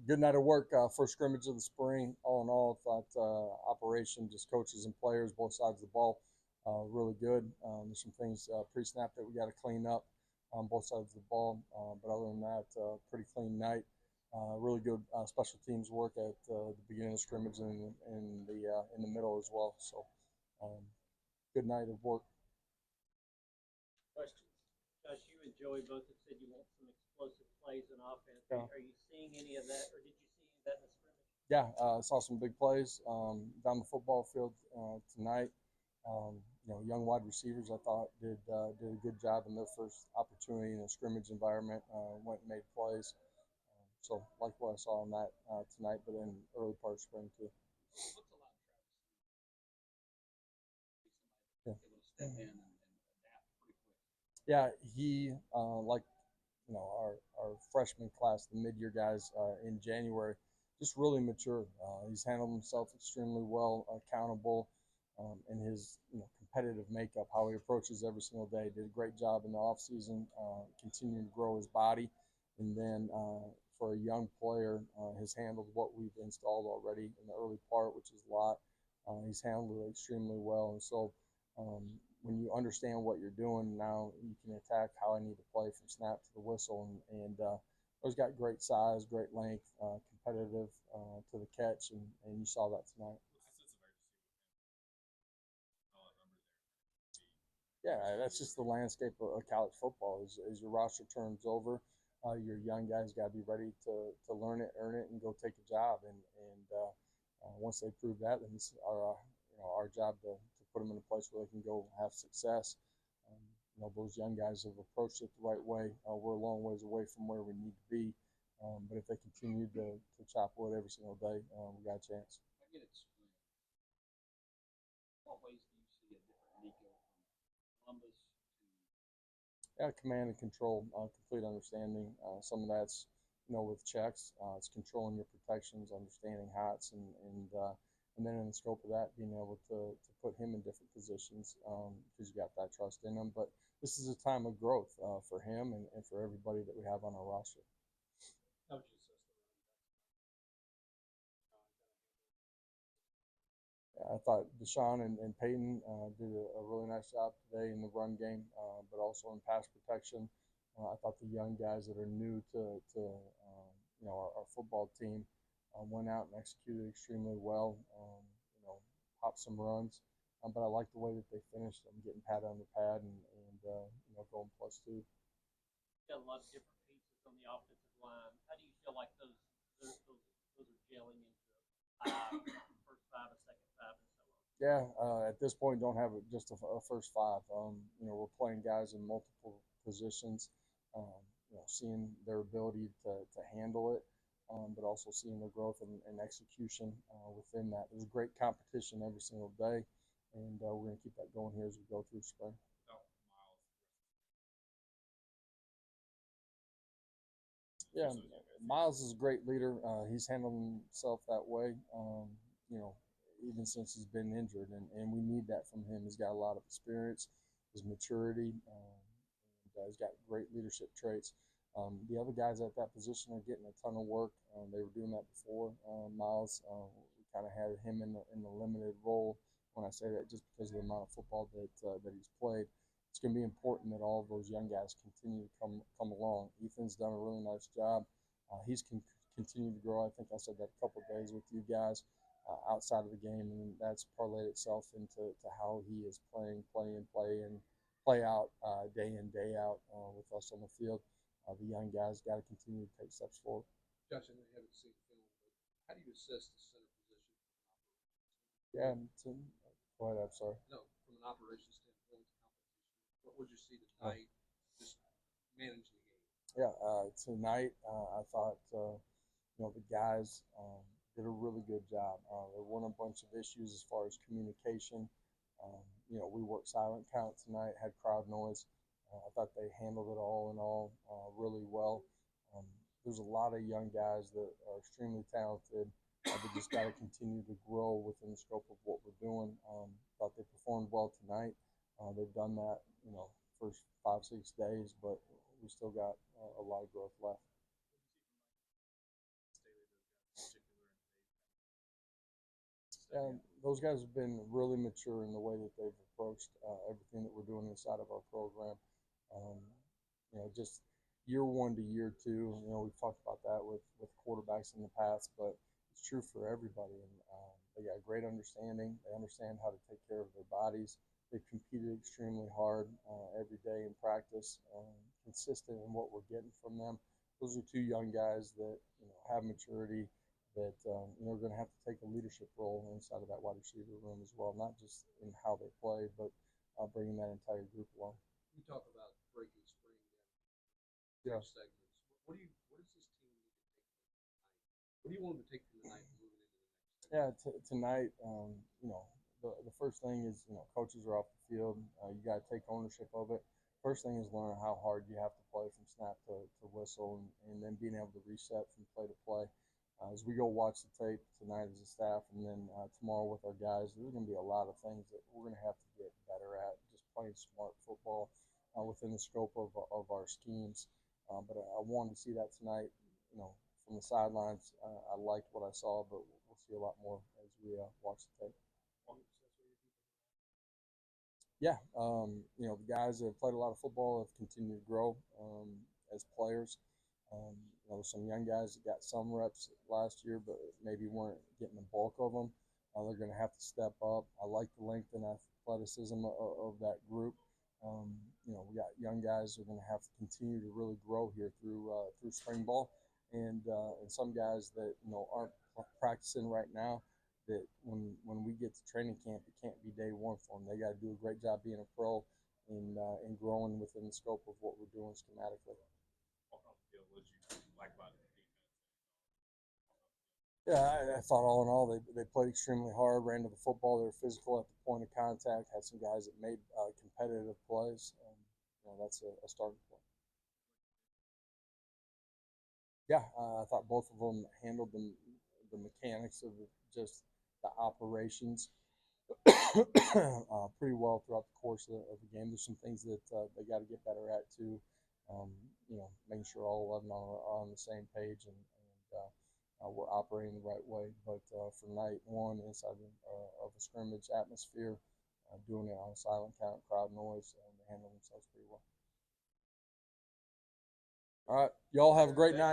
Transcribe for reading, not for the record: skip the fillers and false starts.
Good night of work. First scrimmage of the spring. All in all, thought operation, just coaches and players, both sides of the ball, really good. There's some things pre-snap that we got to clean up on both sides of the ball. But other than that, pretty clean night. Really good special teams work at the beginning of the scrimmage and in the middle as well. So good night of work. Questions? Josh, you and Joey both have said you want some explosive plays in offense. Yeah. Are you seeing any of that, or did you see any of that in the scrimmage? Yeah, saw some big plays down the football field tonight. Young wide receivers I thought did a good job in their first opportunity in a scrimmage environment. Went and made plays. So like what I saw on that tonight, but in early part of spring too. What's allowed Yeah. Travis to be somebody that's able to step in and adapt pretty quick? Yeah, he like our freshman class, the mid-year guys in January, just really mature. He's handled himself extremely well, accountable, in his competitive makeup, how he approaches every single day. Did a great job in the off season, continuing to grow his body, and then for a young player, has handled what we've installed already in the early part, which is a lot. He's handled it extremely well, and so. When you understand what you're doing, now you can attack how I need to play from snap to the whistle. And he's got great size, great length, competitive to the catch, and you saw that tonight. Yeah, that's just the landscape of college football. As your roster turns over, your young guys got to be ready to learn it, earn it, and go take a job. And once they prove that, then it's our job to put them in a place where they can go have success. Um, those young guys have approached it the right way. We're a long ways away from where we need to be, but if they continue to chop wood every single day, we got a chance. I get it. What ways do you see a different Nico from Columbus to? Yeah, command and control, complete understanding. Some of that's with checks. It's controlling your protections, understanding hots, and then in the scope of that, being able to put him in different positions because you got that trust in him. But this is a time of growth for him and for everybody that we have on our roster. How would you assess the running I thought Deshaun and Peyton did a really nice job today in the run game, but also in pass protection. I thought the young guys that are new to our football team went out and executed extremely well. Popped some runs, but I like the way that they finished. I'm getting pat on the pad and going +2. Got a lot of different pieces on the offensive line. How do you feel like those are gelling into first five, a second five, and so on? Yeah, at this point, don't have just a first five. We're playing guys in multiple positions. Seeing their ability to handle it, but also seeing their growth and execution within that. There's great competition every single day, and we're going to keep that going here as we go through spring. Yeah, Miles is a great leader. He's handled himself that way, even since he's been injured, and we need that from him. He's got a lot of experience, his maturity, and he's got great leadership traits. The other guys at that position are getting a ton of work. They were doing that before Miles. We kind of had him in the limited role. When I say that, just because of the amount of football that he's played, it's going to be important that all of those young guys continue to come along. Ethan's done a really nice job. He's continued to grow. I think I said that a couple of days with you guys outside of the game, and that's parlayed itself into how he is play out day in, day out with us on the field. The young guys got to continue to take steps forward. Josh, I know you haven't seen film, but how do you assess the center position? Yeah, go ahead. I'm sorry. No, from an operations standpoint, competition. What would you see tonight? Just managing the game. Yeah, tonight I thought the guys did a really good job. There weren't a bunch of issues as far as communication. We worked silent count tonight, had crowd noise. I thought they handled it all in all really well. There's a lot of young guys that are extremely talented. They just got to continue to grow within the scope of what we're doing. Thought they performed well tonight. They've done that, first 5-6 days, but we still got a lot of growth left. And those guys have been really mature in the way that they've approached everything that we're doing inside of our program. Um, just year one to year two. We've talked about that with quarterbacks in the past, but it's true for everybody. And they got a great understanding. They understand how to take care of their bodies. They've competed extremely hard every day in practice, consistent in what we're getting from them. Those are two young guys that have maturity, that are going to have to take a leadership role inside of that wide receiver room as well, not just in how they play, but bringing that entire group along. You talk about breaking spring Yeah. segments. What does this team need to take from tonight? What do you want them to take from tonight moving into the next segment? Yeah, tonight, the first thing is, coaches are off the field. You got to take ownership of it. First thing is learn how hard you have to play from snap to whistle, and then being able to reset from play to play. As we go watch the tape tonight as a staff, and then tomorrow with our guys, there's going to be a lot of things that we're going to have to get better at, just playing smart football within the scope of our schemes. But I wanted to see that tonight. From the sidelines, I liked what I saw, but we'll see a lot more as we watch the tape. Yeah, the guys that have played a lot of football have continued to grow as players. Some young guys that got some reps last year, but maybe weren't getting the bulk of them. They're going to have to step up. I like the length and athleticism of that group. We got young guys who are going to have to continue to really grow here through spring ball, and some guys that aren't practicing right now, that when we get to training camp, it can't be day one for them. They got to do a great job being a pro and growing within the scope of what we're doing schematically. What did you like about the defense? Yeah, I thought all in all they played extremely hard, ran to the football. They were physical at the point of contact. Had some guys that made competitive plays. That's a starting point. Yeah, I thought both of them handled the mechanics of just the operations pretty well throughout the course of the game. There's some things that they got to get better at too. Making sure all 11 are on the same page, and we're operating the right way. But for night one, inside of a scrimmage atmosphere, doing it on a silent crowd noise, and they handle themselves pretty well. All right, y'all have a great night.